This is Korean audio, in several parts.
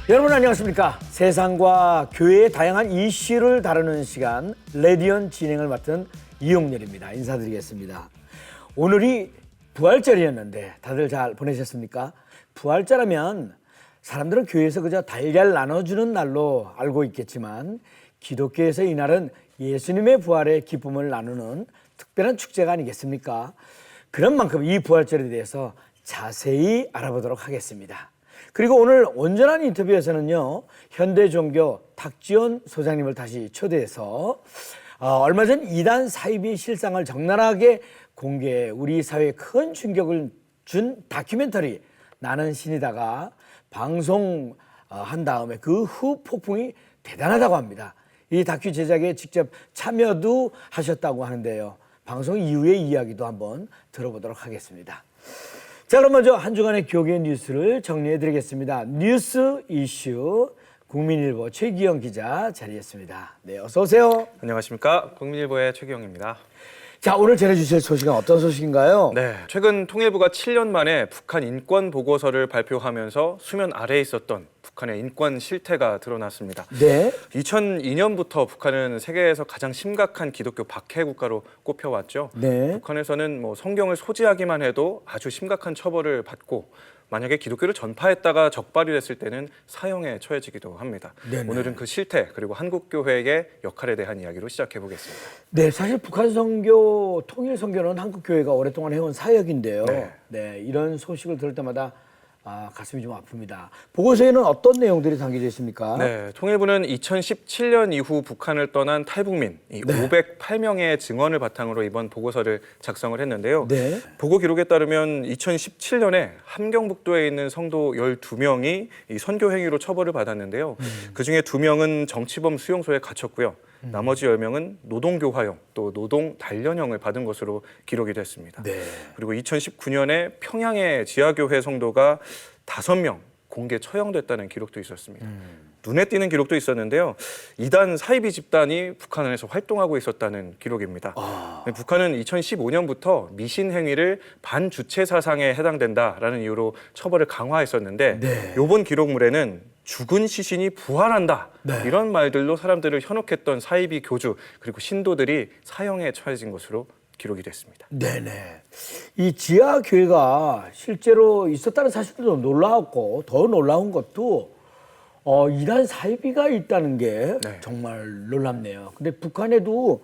여러분 안녕하십니까? 세상과 교회의 다양한 이슈를 다루는 시간 레디언 진행을 맡은 이용렬입니다. 인사드리겠습니다. 오늘이 부활절이었는데 다들 잘 보내셨습니까? 부활절하면 사람들은 교회에서 그저 달걀 나눠주는 날로 알고 있겠지만 기독교에서 이날은 예수님의 부활의 기쁨을 나누는 특별한 축제가 아니겠습니까? 그런 만큼 이 부활절에 대해서 자세히 알아보도록 하겠습니다. 그리고 오늘 온전한 인터뷰에서는요, 현대종교 탁지원 소장님을 다시 초대해서 얼마 전 이단 사이비 실상을 적나라하게 공개해 우리 사회에 큰 충격을 준 다큐멘터리 나는 신이다가 방송한 다음에 그 후 폭풍이 대단하다고 합니다. 이 다큐 제작에 직접 참여도 하셨다고 하는데요. 방송 이후의 이야기도 한번 들어보도록 하겠습니다. 자, 그럼 먼저 한 주간의 교계 뉴스를 정리해드리겠습니다. 뉴스 이슈 국민일보 최기영 기자 자리했습니다. 네, 어서 오세요. 안녕하십니까. 국민일보의 최기영입니다. 자, 오늘 전해주실 소식은 어떤 소식인가요? 네, 최근 통일부가 7년 만에 북한 인권 보고서를 발표하면서 수면 아래에 있었던 북한의 인권 실태가 드러났습니다. 네. 2002년부터 북한은 세계에서 가장 심각한 기독교 박해 국가로 꼽혀왔죠. 네. 북한에서는 성경을 소지하기만 해도 아주 심각한 처벌을 받고 만약에 기독교를 전파했다가 적발이 됐을 때는 사형에 처해지기도 합니다. 네네. 오늘은 그 실태 그리고 한국교회의 역할에 대한 이야기로 시작해 보겠습니다. 네, 사실 북한 선교, 통일 선교는 한국교회가 오랫동안 해온 사역인데요. 네. 네, 이런 소식을 들을 때마다 가슴이 좀 아픕니다. 보고서에는 어떤 내용들이 담겨져 있습니까? 네, 통일부는 2017년 이후 북한을 떠난 탈북민 508명의 증언을 바탕으로 이번 보고서를 작성을 했는데요. 네. 보고 기록에 따르면 2017년에 함경북도에 있는 성도 12명이 이 선교 행위로 처벌을 받았는데요. 그중에 2명은 정치범 수용소에 갇혔고요. 나머지 10명은 노동교화형 또 노동 단련형을 받은 것으로 기록이 됐습니다. 네. 그리고 2019년에 평양의 지하교회 성도가 5명 공개 처형됐다는 기록도 있었습니다. 눈에 띄는 기록도 있었는데요. 이단 사이비 집단이 북한에서 활동하고 있었다는 기록입니다. 북한은 2015년부터 미신 행위를 반주체 사상에 해당된다라는 이유로 처벌을 강화했었는데 네. 이번 기록물에는 죽은 시신이 부활한다. 네. 이런 말들로 사람들을 현혹했던 사이비 교주 그리고 신도들이 사형에 처해진 것으로 기록이 됐습니다. 네네. 이 지하 교회가 실제로 있었다는 사실도 놀라웠고 더 놀라운 것도 이단 사이비가 있다는 게 네. 정말 놀랍네요. 근데 북한에도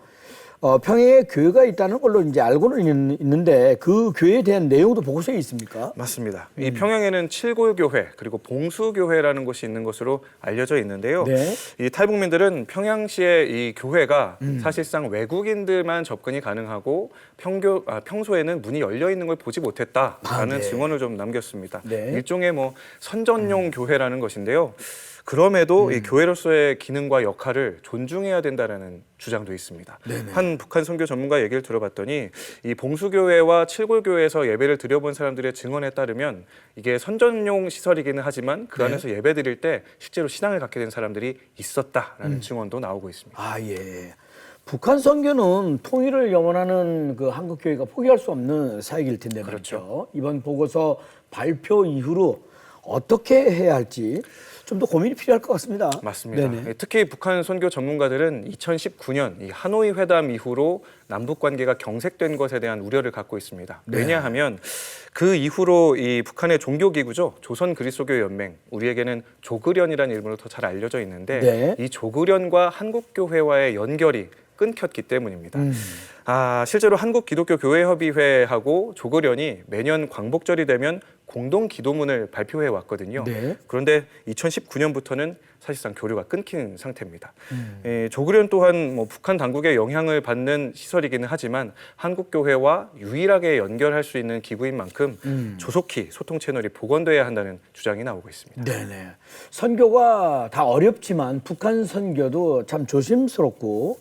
평양에 교회가 있다는 걸로 이제 알고는 있는데 그 교회에 대한 내용도 보고서에 있습니까? 맞습니다. 이 평양에는 칠골교회 그리고 봉수교회라는 곳이 있는 것으로 알려져 있는데요. 네. 이 탈북민들은 평양시의 이 교회가 사실상 외국인들만 접근이 가능하고 평소에는 문이 열려 있는 걸 보지 못했다라는 네. 증언을 좀 남겼습니다. 네. 일종의 선전용 교회라는 것인데요. 그럼에도 이 교회로서의 기능과 역할을 존중해야 된다라는 주장도 있습니다. 네네. 한 북한 선교 전문가 얘기를 들어봤더니 이 봉수교회와 칠골교회에서 예배를 드려본 사람들의 증언에 따르면 이게 선전용 시설이기는 하지만 그 안에서 예배 드릴 때 실제로 신앙을 갖게 된 사람들이 있었다라는 증언도 나오고 있습니다. 아, 예. 북한 선교는 통일을 염원하는 그 한국교회가 포기할 수 없는 사역일 텐데 말이죠. 그렇죠. 이번 보고서 발표 이후로 어떻게 해야 할지 좀 더 고민이 필요할 것 같습니다. 맞습니다. 네네. 특히 북한 선교 전문가들은 2019년 이 하노이 회담 이후로 남북 관계가 경색된 것에 대한 우려를 갖고 있습니다. 네. 왜냐하면 그 이후로 이 북한의 종교 기구죠, 조선 그리스도교 연맹, 우리에게는 조그련이라는 이름으로 더 잘 알려져 있는데 네. 이 조그련과 한국 교회와의 연결이 끊겼기 때문입니다. 실제로 한국 기독교 교회 협의회하고 조그련이 매년 광복절이 되면 공동 기도문을 발표해 왔거든요. 네. 그런데 2019년부터는 사실상 교류가 끊긴 상태입니다. 조그련 또한 북한 당국의 영향을 받는 시설이기는 하지만 한국 교회와 유일하게 연결할 수 있는 기구인 만큼 조속히 소통 채널이 복원돼야 한다는 주장이 나오고 있습니다. 네네. 선교가 다 어렵지만 북한 선교도 참 조심스럽고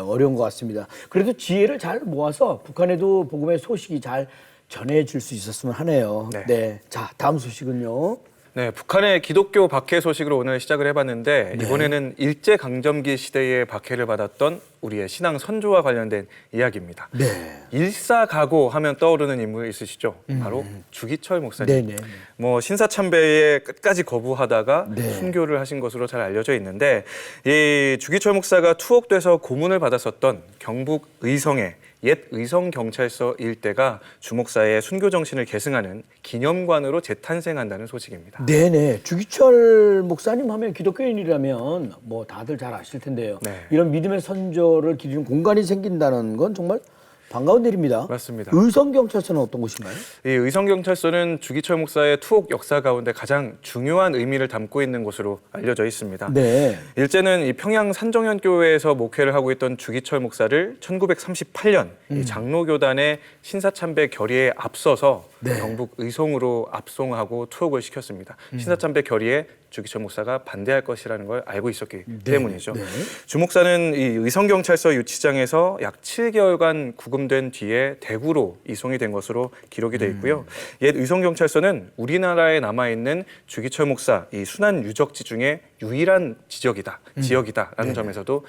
어려운 것 같습니다. 그래도 지혜를 잘 모아서 북한에도 복음의 소식이 잘 전해질 수 있었으면 하네요. 네. 네. 자, 다음 소식은요. 네, 북한의 기독교 박해 소식으로 오늘 시작을 해봤는데 네. 이번에는 일제강점기 시대에 박해를 받았던 우리의 신앙 선조와 관련된 이야기입니다. 네. 일사가고 하면 떠오르는 인물 있으시죠? 바로 주기철 목사님. 네네. 뭐 신사참배에 끝까지 거부하다가 네. 순교를 하신 것으로 잘 알려져 있는데 이 주기철 목사가 투옥돼서 고문을 받았었던 경북 의성의 옛 의성경찰서 일대가 주 목사의 순교 정신을 계승하는 기념관으로 재탄생한다는 소식입니다. 네네. 주기철 목사님 하면 기독교인이라면 뭐 다들 잘 아실 텐데요. 네. 이런 믿음의 선조를 기리는 공간이 생긴다는 건 정말 반가운 일입니다. 맞습니다. 의성경찰서는 어떤 곳인가요? 이 의성경찰서는 주기철 목사의 투옥 역사 가운데 가장 중요한 의미를 담고 있는 곳으로 알려져 있습니다. 네. 일제는 이 평양 산정현교회에서 목회를 하고 있던 주기철 목사를 1938년 이 장로교단의 신사참배 결의에 앞서서 네. 경북 의성으로 압송하고 투옥을 시켰습니다. 신사참배 결의에 주기철 목사가 반대할 것이라는 걸 알고 있었기 때문이죠. 네. 주 목사는 이 의성경찰서 유치장에서 약 7개월간 구금된 뒤에 대구로 이송이 된 것으로 기록이 돼 있고요. 옛 의성경찰서는 우리나라에 남아있는 주기철 목사 이 순환 유적지 중에 유일한 지역이다라는 점에서도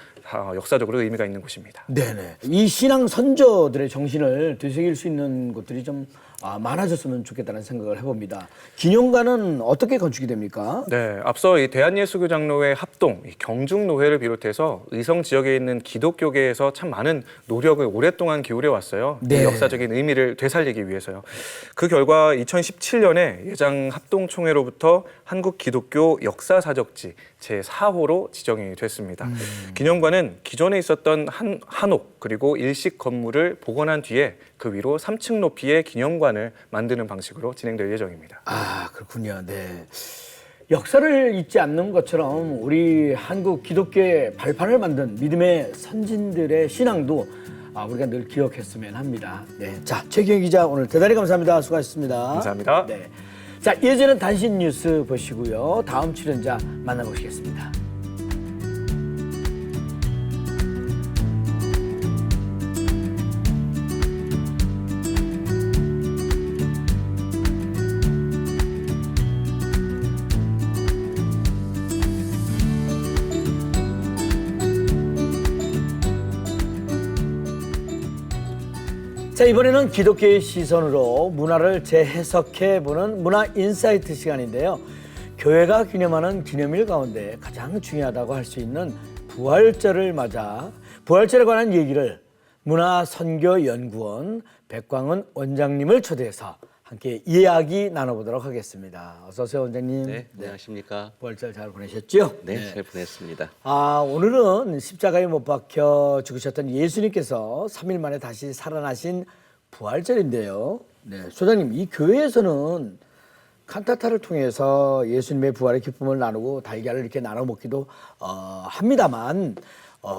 역사적으로 의미가 있는 곳입니다. 네네. 이 신앙 선조들의 정신을 되새길 수 있는 곳들이 좀 많아졌으면 좋겠다는 생각을 해봅니다. 기념관은 어떻게 건축이 됩니까? 네, 앞서 이 대한예수교 장로회 합동, 이 경중노회를 비롯해서 의성 지역에 있는 기독교계에서 참 많은 노력을 오랫동안 기울여 왔어요. 네. 이 역사적인 의미를 되살리기 위해서요. 그 결과 2017년에 예장 합동총회로부터 한국 기독교 역사사적지 제4호로 지정이 됐습니다. 기념관은 기존에 있었던 한옥 그리고 일식 건물을 복원한 뒤에 그 위로 3층 높이의 기념관을 만드는 방식으로 진행될 예정입니다. 아, 그렇군요. 네. 역사를 잊지 않는 것처럼 우리 한국 기독교의 발판을 만든 믿음의 선진들의 신앙도 우리가 늘 기억했으면 합니다. 네. 자, 최기영 기자 오늘 대단히 감사합니다. 수고하셨습니다. 감사합니다. 네. 자, 예전은 단신 뉴스 보시고요. 다음 출연자 만나보시겠습니다. 자, 이번에는 기독교의 시선으로 문화를 재해석해보는 문화 인사이트 시간인데요. 교회가 기념하는 기념일 가운데 가장 중요하다고 할 수 있는 부활절을 맞아 부활절에 관한 얘기를 문화선교연구원 백광은 원장님을 초대해서 함께 이야기 나눠보도록 하겠습니다. 어서 오세요, 원장님. 네, 안녕하십니까. 부활절 잘 보내셨죠? 네, 잘 보냈습니다. 오늘은 십자가에 못 박혀 죽으셨던 예수님께서 3일 만에 다시 살아나신 부활절인데요. 네, 소장님, 이 교회에서는 칸타타를 통해서 예수님의 부활의 기쁨을 나누고 달걀을 이렇게 나눠 먹기도 합니다만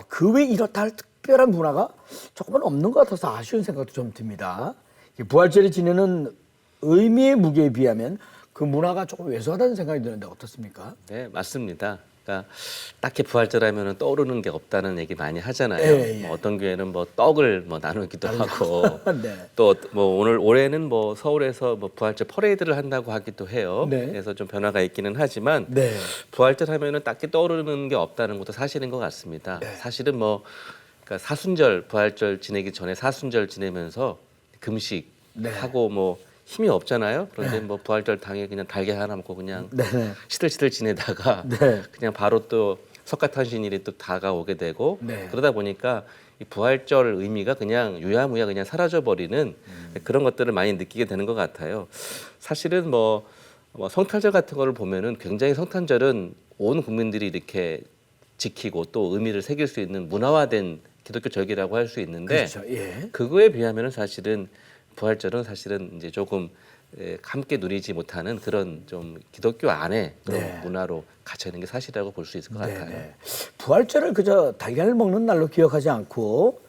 그 외에 이렇다 할 특별한 문화가 조금은 없는 것 같아서 아쉬운 생각도 좀 듭니다. 부활절을 지내는 의미의 무게에 비하면 그 문화가 조금 왜소하다는 생각이 드는데 어떻습니까? 네, 맞습니다. 그러니까 딱히 부활절하면은 떠오르는 게 없다는 얘기 많이 하잖아요. 예, 예. 뭐 어떤 교회는 뭐 떡을 뭐 나누기도 하고 네. 또 뭐 올해는 뭐 서울에서 뭐 부활절 퍼레이드를 한다고 하기도 해요. 네. 그래서 좀 변화가 있기는 하지만 네. 부활절 하면은 딱히 떠오르는 게 없다는 것도 사실인 것 같습니다. 사실은 뭐 그러니까 사순절 부활절 지내기 전에 사순절 지내면서 금식 하고 뭐 힘이 없잖아요. 그런데 뭐 부활절 당에 그냥 달걀 하나 먹고 그냥 시들시들 지내다가 그냥 바로 또 석가탄신일이 또 다가오게 되고 그러다 보니까 이 부활절 의미가 그냥 유야무야 그냥 사라져 버리는 그런 것들을 많이 느끼게 되는 것 같아요. 사실은 뭐 성탄절 같은 거를 보면은 굉장히 성탄절은 온 국민들이 이렇게 지키고 또 의미를 새길 수 있는 문화화된 기독교 절기라고 할 수 있는데 그렇죠. 예. 그거에 비하면은 사실은 부활절은 사실은 이제 조금 함께 누리지 못하는 그런 좀 기독교 안에 그런 문화로 갇혀 있는 게 사실이라고 볼 수 있을 것 같아요. 부활절을 그저 달걀을 먹는 날로 기억하지 않고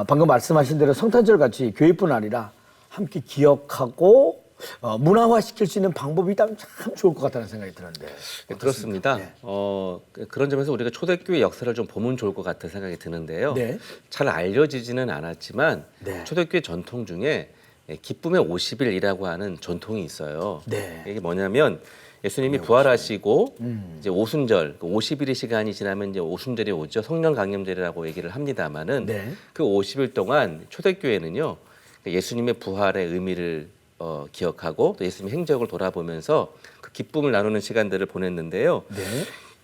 방금 말씀하신 대로 성탄절 같이 교회뿐 아니라 함께 기억하고 문화화시킬 수 있는 방법이 있다면 참 좋을 것 같다는 생각이 드는데. 그렇습니다. 그런 점에서 우리가 초대교회 역사를 좀 보면 좋을 것 같은 생각이 드는데요. 잘 알려지지는 않았지만 초대교회 전통 중에 기쁨의 50일이라고 하는 전통이 있어요. 네. 이게 뭐냐면 예수님이 부활하시고 이제 오순절, 50일의 시간이 지나면 이제 오순절이 오죠. 성령 강림절이라고 얘기를 합니다만은 네. 그 50일 동안 초대교회는요 예수님의 부활의 의미를 기억하고 또 예수님의 행적을 돌아보면서 그 기쁨을 나누는 시간들을 보냈는데요. 네.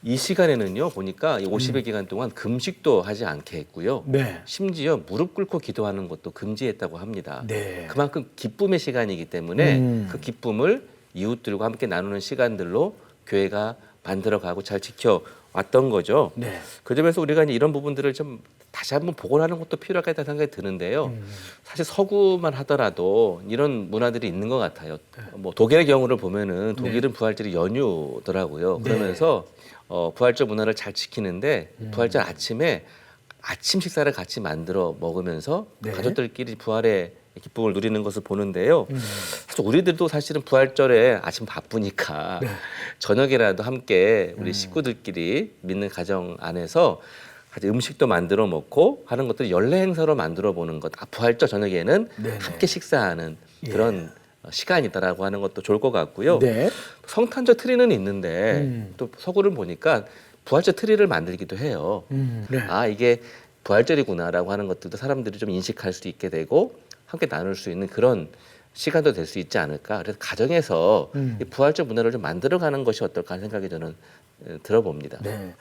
이 시간에는요 보니까 이 50일 기간 동안 금식도 하지 않게 했고요. 네. 심지어 무릎 꿇고 기도하는 것도 금지했다고 합니다. 네. 그만큼 기쁨의 시간이기 때문에 그 기쁨을 이웃들과 함께 나누는 시간들로 교회가 만들어가고 잘 지켜왔던 거죠. 네. 그 점에서 우리가 이제 이런 부분들을 좀 다시 한번 복원하는 것도 필요하겠다는 생각이 드는데요. 사실 서구만 하더라도 이런 문화들이 있는 것 같아요. 뭐 독일의 경우를 보면은 독일은 부활절이 연휴더라고요. 그러면서 부활절 문화를 잘 지키는데 부활절 아침에 아침 식사를 같이 만들어 먹으면서 네. 가족들끼리 부활의 기쁨을 누리는 것을 보는데요. 사실 우리들도 사실은 부활절에 아침 바쁘니까 저녁이라도 함께 우리 식구들끼리 믿는 가정 안에서 같이 음식도 만들어 먹고 하는 것들을 연례 행사로 만들어 보는 것. 부활절 저녁에는 네네. 함께 식사하는 그런 시간이다라고 하는 것도 좋을 것 같고요. 네. 성탄절 트리는 있는데 또 서구를 보니까 부활절 트리를 만들기도 해요. 네. 아 이게 부활절이구나라고 하는 것들도 사람들이 좀 인식할 수 있게 되고 함께 나눌 수 있는 그런 시간도 될 수 있지 않을까. 그래서 가정에서 이 부활절 문화를 좀 만들어가는 것이 어떨까 하는 생각이 저는 들어봅니다. 네.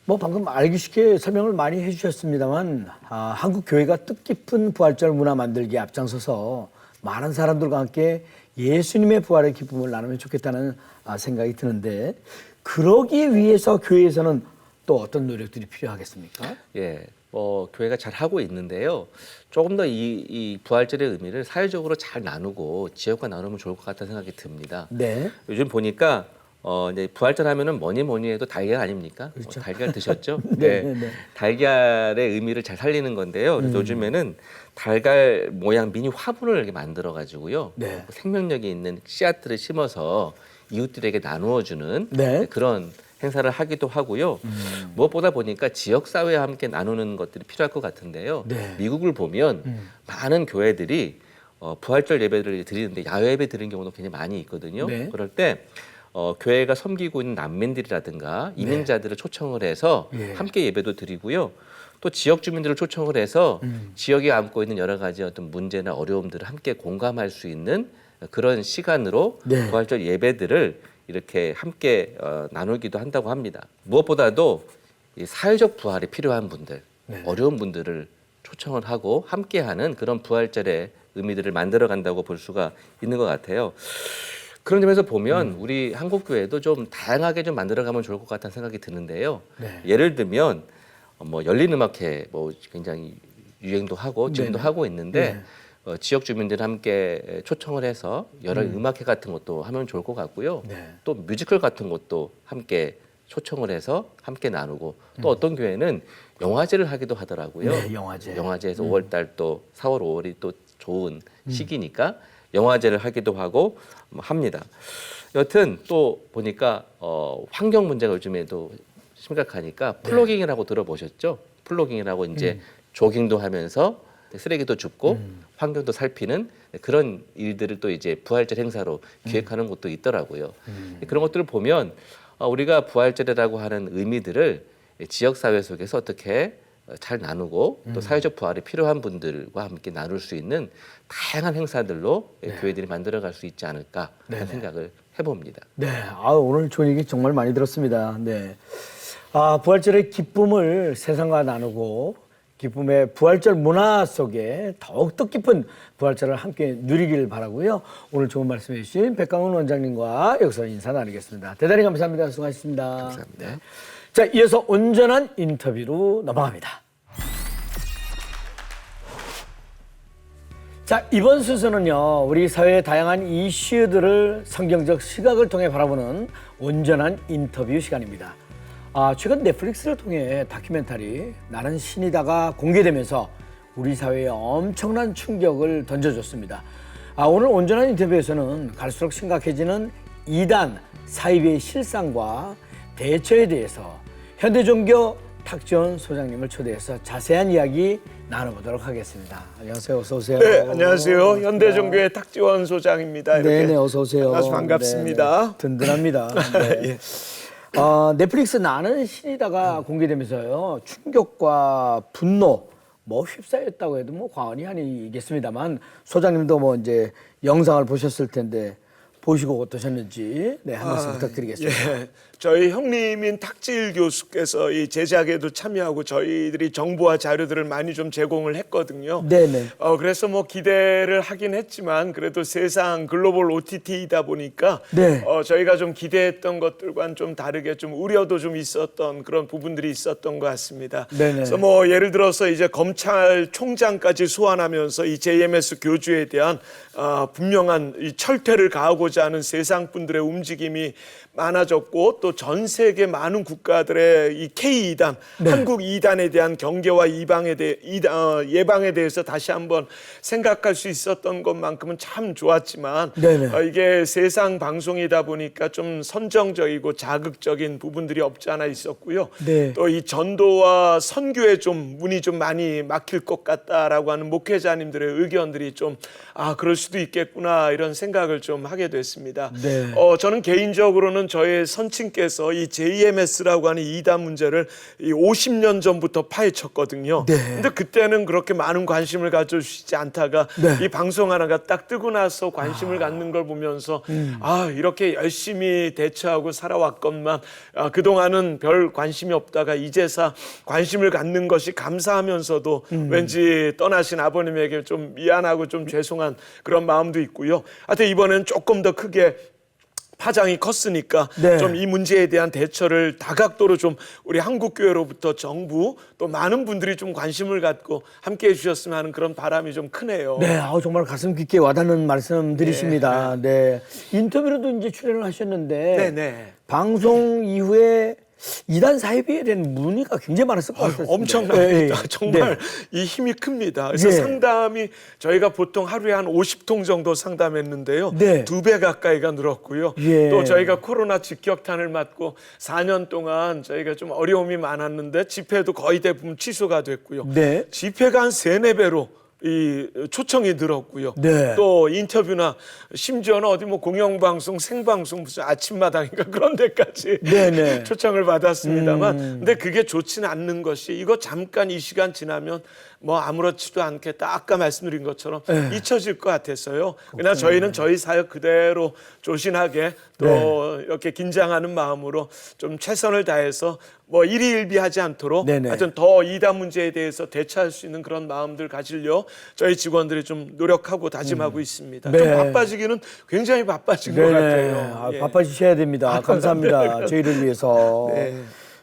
뭐 방금 알기 쉽게 설명을 많이 해주셨습니다만 한국 교회가 뜻깊은 부활절 문화 만들기에 앞장서서 많은 사람들과 함께 예수님의 부활의 기쁨을 나누면 좋겠다는 생각이 드는데 그러기 위해서 교회에서는 또 어떤 노력들이 필요하겠습니까? 예, 교회가 잘 하고 있는데요. 조금 더 이 부활절의 의미를 사회적으로 잘 나누고 지역과 나누면 좋을 것 같다는 생각이 듭니다. 네. 요즘 보니까 이제 부활절 하면은 뭐니 해도 달걀 아닙니까? 그렇죠. 달걀 드셨죠? 네, 네. 달걀의 의미를 잘 살리는 건데요. 그래서 요즘에는 달걀 모양 미니 화분을 이렇게 만들어 가지고요. 네. 생명력이 있는 씨앗들을 심어서 이웃들에게 나누어 주는 네. 그런 행사를 하기도 하고요. 무엇보다 보니까 지역 사회와 함께 나누는 것들이 필요할 것 같은데요. 네. 미국을 보면 많은 교회들이 부활절 예배를 드리는데 야외 예배 드리는 경우도 굉장히 많이 있거든요. 네. 그럴 때 교회가 섬기고 있는 난민들이라든가 이민자들을 초청을 해서 예. 함께 예배도 드리고요. 또 지역 주민들을 초청을 해서 지역에 안고 있는 여러 가지 어떤 문제나 어려움들을 함께 공감할 수 있는 그런 시간으로 네. 부활절 예배들을 이렇게 함께 나누기도 한다고 합니다. 무엇보다도 이 사회적 부활이 필요한 분들, 네. 어려운 분들을 초청을 하고 함께하는 그런 부활절의 의미들을 만들어간다고 볼 수가 있는 것 같아요. 그런 점에서 보면 우리 한국 교회도 좀 다양하게 좀 만들어가면 좋을 것 같다는 생각이 드는데요. 네. 예를 들면 뭐 열린 음악회 뭐 굉장히 유행도 하고 지금도 네네. 하고 있는데 네. 지역 주민들 함께 초청을 해서 여러 음악회 같은 것도 하면 좋을 것 같고요. 네. 또 뮤지컬 같은 것도 함께 초청을 해서 함께 나누고 또 어떤 교회는 영화제를 하기도 하더라고요. 네, 영화제. 영화제에서 5월 달 또 4월 5월이 또 좋은 시기니까 영화제를 하기도 하고 뭐 합니다. 여튼 또 보니까 환경 문제가 요즘에도 심각하니까 플로깅이라고 들어보셨죠? 플로깅이라고 이제 조깅도 하면서 쓰레기도 줍고 환경도 살피는 그런 일들을 또 이제 부활절 행사로 기획하는 곳도 있더라고요. 그런 것들을 보면 우리가 부활절이라고 하는 의미들을 지역 사회 속에서 어떻게 잘 나누고 또 사회적 부활이 필요한 분들과 함께 나눌 수 있는 다양한 행사들로 교회들이 만들어갈 수 있지 않을까 하는 생각을 해봅니다. 네, 오늘 좋은 얘기 정말 많이 들었습니다. 네, 부활절의 기쁨을 세상과 나누고 기쁨의 부활절 문화 속에 더욱 뜻깊은 부활절을 함께 누리길 바라고요. 오늘 좋은 말씀해 주신 백강훈 원장님과 여기서 인사 나누겠습니다. 대단히 감사합니다. 수고하셨습니다. 감사합니다. 네. 자, 이어서 온전한 인터뷰로 넘어갑니다. 자, 이번 순서는요, 우리 사회의 다양한 이슈들을 성경적 시각을 통해 바라보는 온전한 인터뷰 시간입니다. 최근 넷플릭스를 통해 다큐멘터리 나는 신이다가 공개되면서 우리 사회에 엄청난 충격을 던져줬습니다. 오늘 온전한 인터뷰에서는 갈수록 심각해지는 이단 사이비의 실상과 대처에 대해서 현대 종교 탁지원 소장님을 초대해서 자세한 이야기 나눠보도록 하겠습니다. 안녕하세요. 어서 오세요. 네, 안녕하세요. 현대종교의 탁지원 소장입니다. 이렇게 네네, 어서 오세요. 만나서 반갑습니다. 네네. 든든합니다. 네. 예. 넷플릭스 나는 신이다가 공개되면서요, 충격과 분노, 뭐 휩싸였다고 해도 뭐 과언이 아니겠습니다만, 소장님도 뭐 이제 영상을 보셨을 텐데 보시고 어떠셨는지 한 말씀 부탁드리겠습니다. 예. 저희 형님인 탁지일 교수께서 이 제작에도 참여하고 저희들이 정보와 자료들을 많이 좀 제공을 했거든요. 네네. 그래서 뭐 기대를 하긴 했지만 그래도 세상 글로벌 OTT이다 보니까 네. 저희가 좀 기대했던 것들과는 좀 다르게 좀 우려도 좀 있었던 그런 부분들이 있었던 것 같습니다. 네네. 그래서 뭐 예를 들어서 이제 검찰총장까지 소환하면서 이 JMS 교주에 대한 분명한 이 철퇴를 가하고자 하는 세상 분들의 움직임이 많아졌고 또 전 세계 많은 국가들의 이 K2단, 한국 2단에 대한 경계와 예방에 대해서 다시 한번 생각할 수 있었던 것만큼은 참 좋았지만 이게 세상 방송이다 보니까 좀 선정적이고 자극적인 부분들이 없지 않아 있었고요. 네. 또 이 전도와 선교에 좀 문이 좀 많이 막힐 것 같다라고 하는 목회자님들의 의견들이 좀 그럴 수도 있겠구나 이런 생각을 좀 하게 됐습니다. 네. 저는 개인적으로는 저의 선친께서 이 JMS라고 하는 이단 문제를 이 50년 전부터 파헤쳤거든요. 근데 그때는 그렇게 많은 관심을 가져주시지 않다가 이 방송 하나가 딱 뜨고 나서 관심을 갖는 걸 보면서 이렇게 열심히 대처하고 살아왔건만 그동안은 별 관심이 없다가 이제서 관심을 갖는 것이 감사하면서도 왠지 떠나신 아버님에게 좀 미안하고 좀 죄송한 그런 마음도 있고요. 하여튼 이번엔 조금 더 크게 파장이 컸으니까 좀 이 문제에 대한 대처를 다각도로 좀 우리 한국교회로부터 정부 또 많은 분들이 좀 관심을 갖고 함께해 주셨으면 하는 그런 바람이 좀 크네요. 네, 정말 가슴 깊게 와닿는 말씀들이십니다. 네. 인터뷰로도 이제 출연을 하셨는데 네. 방송 이후에 이단 사이비에 대한 문의가 굉장히 많았을 것 같습니다. 엄청납니다. 정말 이 힘이 큽니다. 그래서 상담이 저희가 보통 하루에 한 50통 정도 상담했는데요. 2배 가까이가 늘었고요. 또 저희가 코로나 직격탄을 맞고 4년 동안 저희가 좀 어려움이 많았는데 집회도 거의 대부분 취소가 됐고요. 집회가 한 3-4배로 이 초청이 늘었고요. 또 인터뷰나 심지어는 어디 뭐 공영방송, 생방송 무슨 아침마당인가 그런 데까지 초청을 받았습니다만 근데 그게 좋지는 않는 것이 이거 잠깐 이 시간 지나면 뭐 아무렇지도 않겠다. 아까 말씀드린 것처럼 잊혀질 것 같았어요. 그러나 저희는 저희 사역 그대로 조신하게 또 이렇게 긴장하는 마음으로 좀 최선을 다해서 뭐 일희일비하지 않도록 하여튼 더 이단 문제에 대해서 대처할 수 있는 그런 마음들 가지려 저희 직원들이 좀 노력하고 다짐하고 있습니다. 좀 바빠지기는 굉장히 바빠진 것 같아요. 바빠지셔야 됩니다. 감사합니다. 저희를 위해서.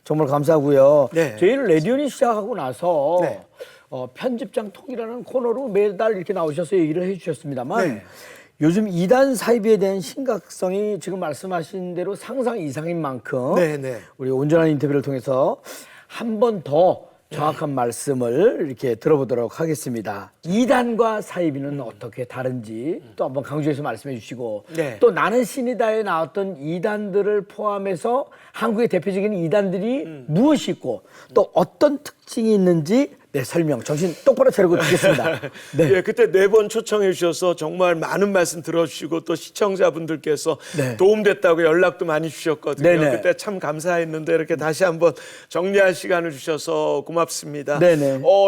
정말 감사하고요. 저희는 레디온이 시작하고 나서 편집장 톡이라는 코너로 매달 이렇게 나오셔서 얘기를 해주셨습니다만 요즘 이단 사이비에 대한 심각성이 지금 말씀하신 대로 상상 이상인 만큼 우리 온전한 인터뷰를 통해서 한 번 더 정확한 말씀을 이렇게 들어보도록 하겠습니다. 이단과 사이비는 어떻게 다른지 또 한번 강조해서 말씀해 주시고 또 나는 신이다에 나왔던 이단들을 포함해서 한국의 대표적인 이단들이 무엇이 있고 또 어떤 특징이 있는지 설명 정신 똑바로 차리고 듣겠습니다. 그때 4번 초청해 주셔서 정말 많은 말씀 들어주시고 또 시청자분들께서 도움됐다고 연락도 많이 주셨거든요. 그때 참 감사했는데 이렇게 다시 한번 정리할 시간을 주셔서 고맙습니다.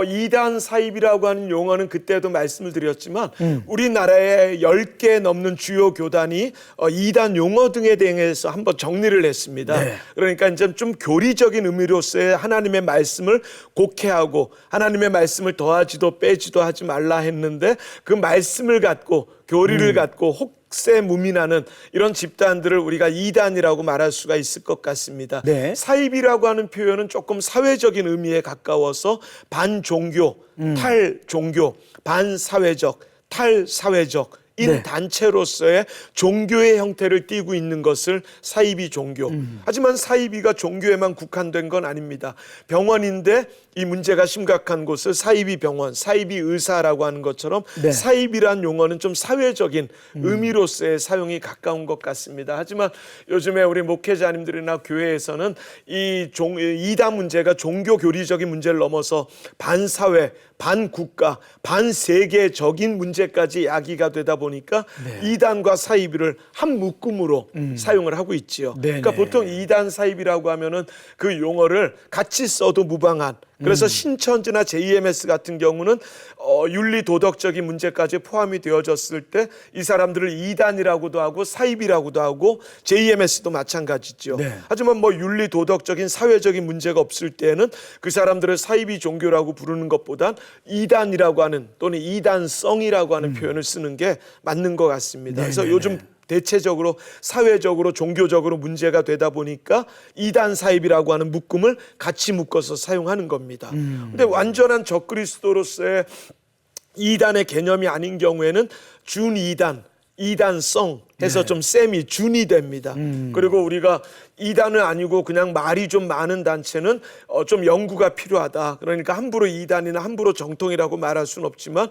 이단 사입이라고 하는 용어는 그때도 말씀을 드렸지만 우리나라에 10개 넘는 주요 교단이 이단 용어 등에 대해서 한번 정리를 했습니다. 그러니까 이제 좀 교리적인 의미로서의 하나님의 말씀을 곡해하고 하나님의 말씀을 더하지도 빼지도 하지 말라 했는데 그 말씀을 갖고 교리를 갖고 혹세무민하는 이런 집단들을 우리가 이단이라고 말할 수가 있을 것 같습니다. 사입이라고 하는 표현은 조금 사회적인 의미에 가까워서 반종교, 탈종교, 반사회적, 탈사회적 인 단체로서의 종교의 형태를 띠고 있는 것을 사이비 종교. 하지만 사이비가 종교에만 국한된 건 아닙니다. 병원인데 이 문제가 심각한 곳을 사이비 병원, 사이비 의사라고 하는 것처럼 네. 사이비란 용어는 좀 사회적인 의미로서의 사용이 가까운 것 같습니다. 하지만 요즘에 우리 목회자님들이나 교회에서는 이 이단 문제가 종교 교리적인 문제를 넘어서 반사회, 반국가, 반세계적인 문제까지 야기가 되다 보니까 이단과 사이비를 한 묶음으로 사용을 하고 있지요. 그러니까 보통 이단 사이비라고 하면은 그 용어를 같이 써도 무방한, 그래서 신천지나 JMS 같은 경우는 윤리 도덕적인 문제까지 포함이 되어졌을 때 이 사람들을 이단이라고도 하고 사이비라고도 하고 JMS도 마찬가지죠. 하지만 뭐 윤리 도덕적인 사회적인 문제가 없을 때는 그 사람들을 사이비 종교라고 부르는 것보단 이단이라고 하는 또는 이단성이라고 하는 표현을 쓰는 게 맞는 것 같습니다. 그래서 요즘 대체적으로 사회적으로 종교적으로 문제가 되다 보니까 이단 사입이라고 하는 묶음을 같이 묶어서 사용하는 겁니다. 근데 완전한 적그리스도로서의 이단의 개념이 아닌 경우에는 준이단, 이단성 해서 좀 셈이 준이 됩니다. 그리고 우리가 이단은 아니고 그냥 말이 좀 많은 단체는 좀 연구가 필요하다. 그러니까 함부로 이단이나 함부로 정통이라고 말할 수는 없지만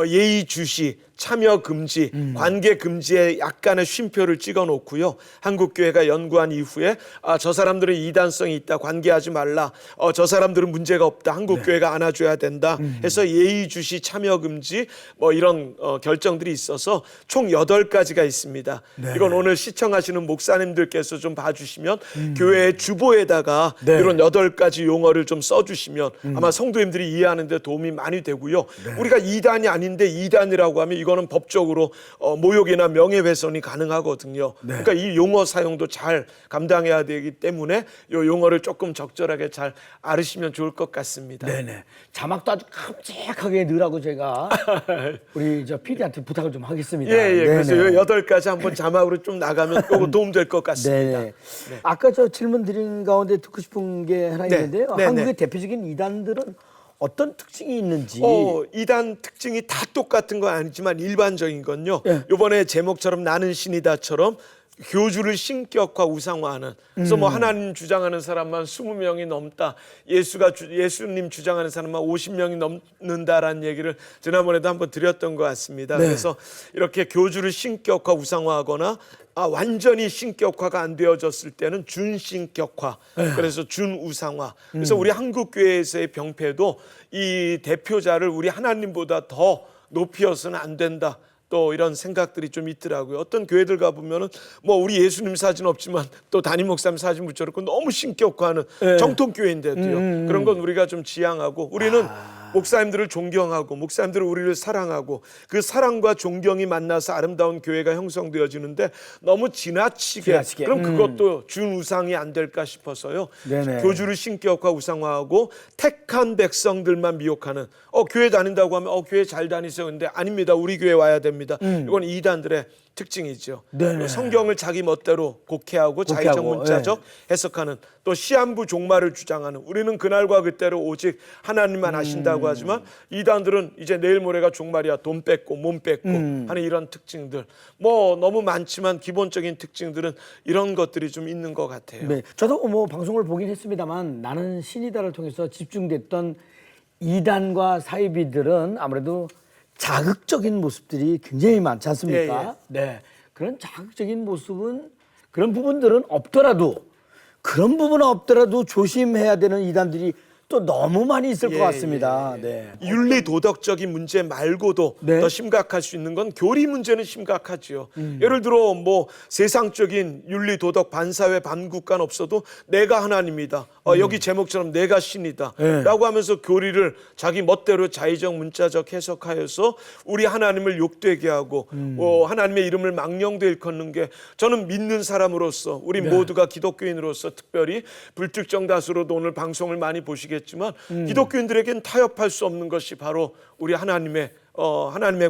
예의 주시, 참여 금지, 관계 금지에 약간의 쉼표를 찍어 놓고요. 한국교회가 연구한 이후에 저 사람들은 이단성이 있다. 관계하지 말라. 저 사람들은 문제가 없다. 한국교회가 안아줘야 된다. 해서 예의 주시, 참여 금지 뭐 이런 결정들이 있어서 총 8가지가 있습니다. 이건 오늘 시청하시는 목사님들께서 좀 봐주시면 교회의 주보에다가 이런 8가지 용어를 좀 써주시면 아마 성도님들이 이해하는 데 도움이 많이 되고요. 우리가 이단이 아닌데 이단이라고 하면 이거는 법적으로 모욕이나 명예훼손이 가능하거든요. 그러니까 이 용어 사용도 잘 감당해야 되기 때문에 이 용어를 조금 적절하게 잘 알으시면 좋을 것 같습니다. 네네. 자막도 아주 깜찍하게 넣으라고 제가 우리 저 PD한테 부탁을 좀 하겠습니다. 예. 그래서 이 8가지 한번 자막으로 좀 나가면 또 도움될 것 같습니다. 네. 아까 저 질문 드린 가운데 듣고 싶은 게 하나 네. 있는데요. 네, 한국의 네. 대표적인 이단들은 어떤 특징이 있는지. 이단 특징이 다 똑같은 건 아니지만 일반적인 건요. 예. 이번에 제목처럼 나는 신이다처럼 교주를 신격화 우상화하는. 그래서 뭐 하나님 주장하는 사람만 20명이 넘다. 예수님 주장하는 사람만 50명이 넘는다라는 얘기를 지난번에도 한번 드렸던 것 같습니다. 그래서 이렇게 교주를 신격화 우상화하거나 완전히 신격화가 안 되어졌을 때는 준신격화, 그래서 준우상화. 그래서 우리 한국교회에서의 병폐도 이 대표자를 우리 하나님보다 더 높이어서는 안 된다. 또 이런 생각들이 좀 있더라고요. 어떤 교회들 가보면은 뭐 우리 예수님 사진 없지만 또 담임 목사님 사진 붙여놓고 너무 신격화하는 정통교회인데도요. 그런 건 우리가 좀 지양하고 우리는 목사님들을 존경하고 목사님들은 우리를 사랑하고 그 사랑과 존경이 만나서 아름다운 교회가 형성되어지는데 너무 지나치게. 그럼 그것도 준우상이 안 될까 싶어서요. 네네. 교주를 신격화 우상화하고 택한 백성들만 미혹하는 교회 다닌다고 하면 교회 잘 다니세요. 근데 아닙니다. 우리 교회 와야 됩니다. 이건 이단들의 특징이죠. 성경을 자기 멋대로 곡해하고 자의적 문자적 해석하는, 또 시한부 종말을 주장하는, 우리는 그날과 그때로 오직 하나님만 아신다고 하지만 이단들은 이제 내일 모레가 종말이야, 돈 뺏고 몸 뺏고 하는 이런 특징들, 뭐 너무 많지만 기본적인 특징들은 이런 것들이 좀 있는 것 같아요. 네, 저도 뭐 방송을 보긴 했습니다만 나는 신이다를 통해서 집중됐던 이단과 사이비들은 아무래도 자극적인 모습들이 굉장히 많지 않습니까? 네, 그런 자극적인 모습은 그런 부분들은 없더라도 그런 부분은 없더라도 조심해야 되는 이단들이 또 너무 많이 있을 것 같습니다. 네. 윤리 도덕적인 문제 말고도 더 심각할 수 있는 건 교리 문제는 심각하지요. 예를 들어 뭐 세상적인 윤리 도덕 반사회 반국가는 없어도 내가 하나님이다. 여기 제목처럼 내가 신이다. 라고 하면서 교리를 자기 멋대로 자의적 문자적 해석하여서 우리 하나님을 욕되게 하고 하나님의 이름을 망령되 일컫는 게, 저는 믿는 사람으로서 우리 모두가 기독교인으로서 특별히 불특정 다수로도 오늘 방송을 많이 보시겠지만 기독교인들에겐 타협할 수 없는 것이 바로 우리 하나님의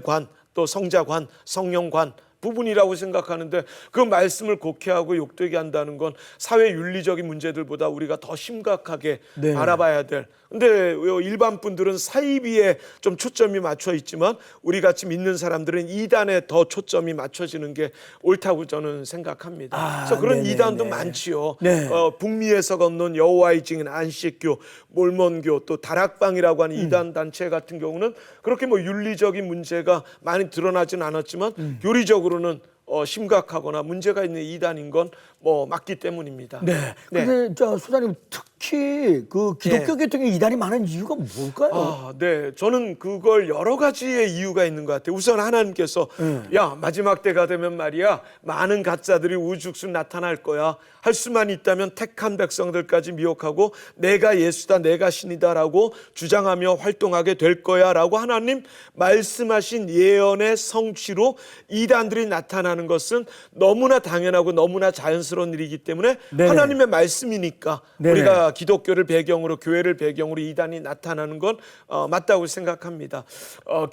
관, 또 성자관, 성령관 부분이라고 생각하는데, 그 말씀을 곡해하고 욕되게 한다는 건 사회 윤리적인 문제들보다 우리가 더 심각하게 알아봐야 될 근데 일반 분들은 사이비에 좀 초점이 맞춰 있지만 우리 같이 믿는 사람들은 이단에 더 초점이 맞춰지는 게 옳다고 저는 생각합니다. 그래서 그런 네네네. 이단도 많지요. 네. 북미에서 건넌 여호와의 증인 안식교, 몰몬교, 또 다락방이라고 하는 이단 단체 같은 경우는 그렇게 뭐 윤리적인 문제가 많이 드러나진 않았지만 교리적으로는 심각하거나 문제가 있는 이단인 건 뭐 맞기 때문입니다. 네. 근데 저 소장님 특히 그 기독교 계통에 이단이 많은 이유가 뭘까요? 네. 저는 그걸 여러 가지의 이유가 있는 것 같아요. 우선 하나님께서 야, 마지막 때가 되면 말이야, 많은 가짜들이 우죽순 나타날 거야. 할 수만 있다면 택한 백성들까지 미혹하고 내가 예수다, 내가 신이다라고 주장하며 활동하게 될 거야라고 하나님 말씀하신 예언의 성취로 이단들이 나타나는 것은 너무나 당연하고 너무나 자연스러운 일이기 때문에 네네. 하나님의 말씀이니까 네네. 우리가 기독교를 배경으로, 교회를 배경으로 이단이 나타나는 건 맞다고 생각합니다.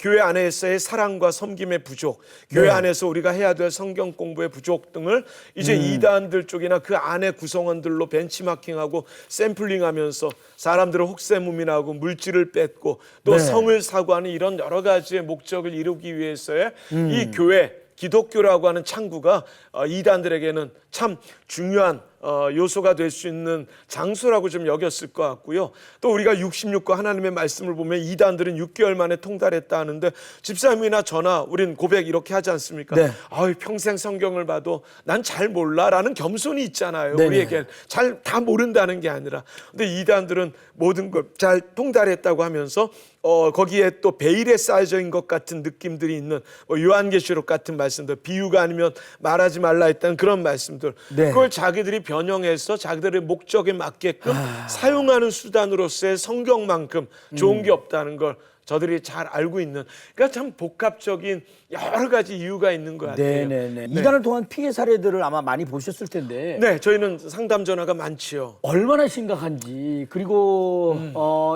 교회 안에서의 사랑과 섬김의 부족, 교회 네. 안에서 우리가 해야 될 성경 공부의 부족 등을 이제 이단들 쪽이나 그 안에 구성원들로 벤치마킹하고 샘플링하면서 사람들을 혹세무민하고 물질을 뺏고 또 네. 성을 사고하는 이런 여러 가지의 목적을 이루기 위해서의 이 교회, 기독교라고 하는 창구가 이단들에게는 참 중요한 요소가 될 수 있는 장소라고 좀 여겼을 것 같고요. 또 우리가 66과 하나님의 말씀을 보면 이단들은 6개월 만에 통달했다 하는데 집사님이나 저나 우린 고백 이렇게 하지 않습니까? 네. 아유, 평생 성경을 봐도 난 잘 몰라라는 겸손이 있잖아요. 네네. 우리에겐 잘 다 모른다는 게 아니라. 근데 이단들은 모든 걸 잘 통달했다고 하면서 거기에 또 베일에 쌓여져 있는 것 같은 느낌들이 있는 요한계시록 같은 말씀들, 비유가 아니면 말하지 말라 했다는 그런 말씀들, 네. 그걸 자기들이 변형해서 자기들의 목적에 맞게끔 사용하는 수단으로서의 성경만큼 좋은 게 없다는 걸 저들이 잘 알고 있는, 그러니까 참 복합적인 여러 가지 이유가 있는 것 같아요. 네네네. 이단을 통한 피해 사례들을 아마 많이 보셨을 텐데 네, 저희는 상담 전화가 많지요. 얼마나 심각한지, 그리고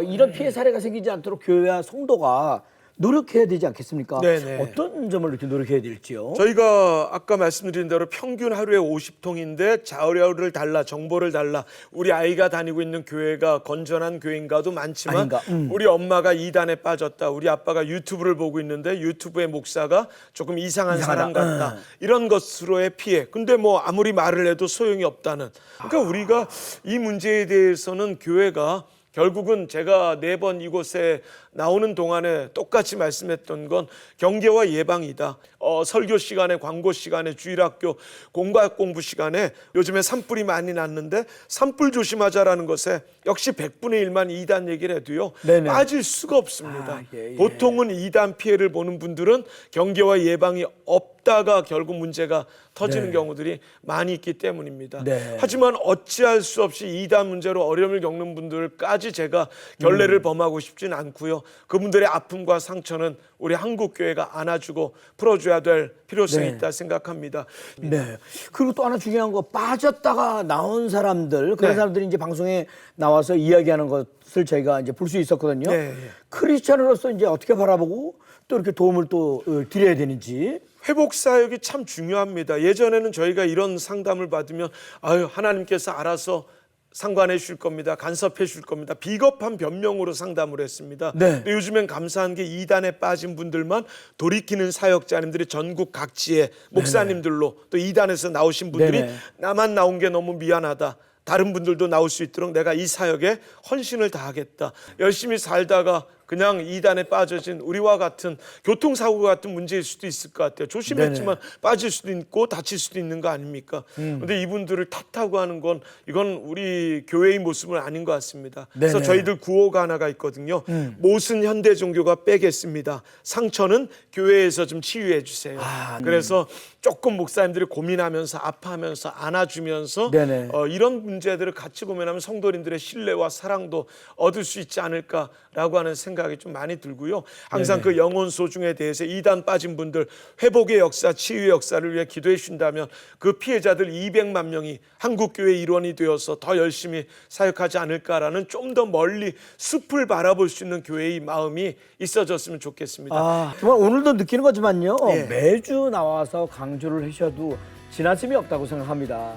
이런 피해 사례가 생기지 않도록 교회와 성도가 노력해야 되지 않겠습니까? 네네. 어떤 점을 이렇게 노력해야 될지요? 저희가 아까 말씀드린 대로 평균 하루에 50통인데 자료를 달라, 정보를 달라, 우리 아이가 다니고 있는 교회가 건전한 교회인가도 많지만 아닌가? 우리 엄마가 이단에 빠졌다, 우리 아빠가 유튜브를 보고 있는데 유튜브의 목사가 조금 이상한 사람 같다, 이런 것으로의 피해. 근데 뭐 아무리 말을 해도 소용이 없다는. 그러니까 우리가 이 문제에 대해서는 교회가 결국은 제가 4번 이곳에 나오는 동안에 똑같이 말씀했던 건 경계와 예방이다. 설교 시간에, 광고 시간에, 주일학교 공과학 공부 시간에 요즘에 산불이 많이 났는데 산불 조심하자라는 것에 역시 100분의 1만 이단 얘기를 해도요, 네네. 빠질 수가 없습니다. 예. 보통은 이단 피해를 보는 분들은 경계와 예방이 없다가 결국 문제가 터지는 네. 경우들이 많이 있기 때문입니다. 네. 하지만 어찌할 수 없이 이단 문제로 어려움을 겪는 분들까지 제가 결례를 범하고 싶진 않고요. 그분들의 아픔과 상처는 우리 한국교회가 안아주고 풀어줘야 될 필요성이 네. 있다 생각합니다. 네. 그리고 또 하나 중요한 거, 빠졌다가 나온 사람들, 그런 네. 사람들이 이제 방송에 나와서 이야기하는 것을 저희가 이제 볼 수 있었거든요. 네. 크리스찬으로서 이제 어떻게 바라보고 또 이렇게 도움을 또 드려야 되는지. 회복 사역이 참 중요합니다. 예전에는 저희가 이런 상담을 받으면 아유, 하나님께서 알아서 상관해 주실 겁니다. 간섭해 주실 겁니다. 비겁한 변명으로 상담을 했습니다. 네. 근데 요즘엔 감사한 게 이단에 빠진 분들만 돌이키는 사역자님들이 전국 각지의 목사님들로 또 이단에서 나오신 분들이 네네. 나만 나온 게 너무 미안하다, 다른 분들도 나올 수 있도록 내가 이 사역에 헌신을 다하겠다, 열심히 살다가 그냥 이단에 빠져진 우리와 같은 교통사고 같은 문제일 수도 있을 것 같아요. 조심했지만 빠질 수도 있고 다칠 수도 있는 거 아닙니까? 그런데 이분들을 탓하고 하는 건 이건 우리 교회의 모습은 아닌 것 같습니다. 그래서 네네. 저희들 구호가 하나가 있거든요. 못은 현대 종교가 빼겠습니다. 상처는 교회에서 좀 치유해 주세요. 그래서 조금 목사님들이 고민하면서 아파하면서 안아주면서 네네. 이런 문제들을 같이 고민하면 성도님들의 신뢰와 사랑도 얻을 수 있지 않을까라고 하는 생각이 좀 많이 들고요. 항상 그 영혼 소중에 대해서 이단 빠진 분들 회복의 역사, 치유의 역사를 위해 기도해 주신다면 그 피해자들 200만 명이 한국교회 일원이 되어서 더 열심히 사역하지 않을까라는 좀 더 멀리 숲을 바라볼 수 있는 교회의 마음이 있어졌으면 좋겠습니다. 정말 오늘도 느끼는 거지만요. 예. 매주 나와서 강조를 하셔도 지나침이 없다고 생각합니다.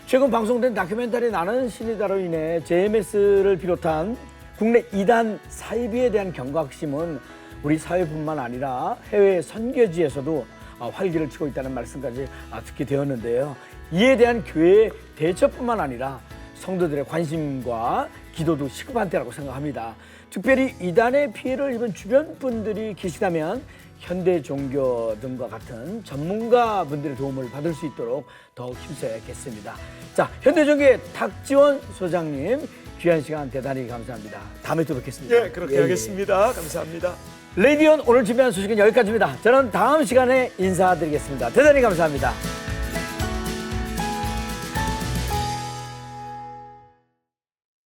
최근 방송된 다큐멘터리 나는 신이다로 인해 JMS를 비롯한 국내 이단 사이비에 대한 경각심은 우리 사회뿐만 아니라 해외 선교지에서도 활기를 치고 있다는 말씀까지 듣게 되었는데요. 이에 대한 교회의 대처뿐만 아니라 성도들의 관심과 기도도 시급한 때라고 생각합니다. 특별히 이단의 피해를 입은 주변 분들이 계시다면 현대 종교 등과 같은 전문가 분들의 도움을 받을 수 있도록 더욱 힘써야겠습니다. 자, 현대 종교의 탁지원 소장님, 귀한 시간 대단히 감사합니다. 다음에 또 뵙겠습니다. 예, 그렇게 하겠습니다. 감사합니다. 레디온 오늘 준비한 소식은 여기까지입니다. 저는 다음 시간에 인사드리겠습니다. 대단히 감사합니다.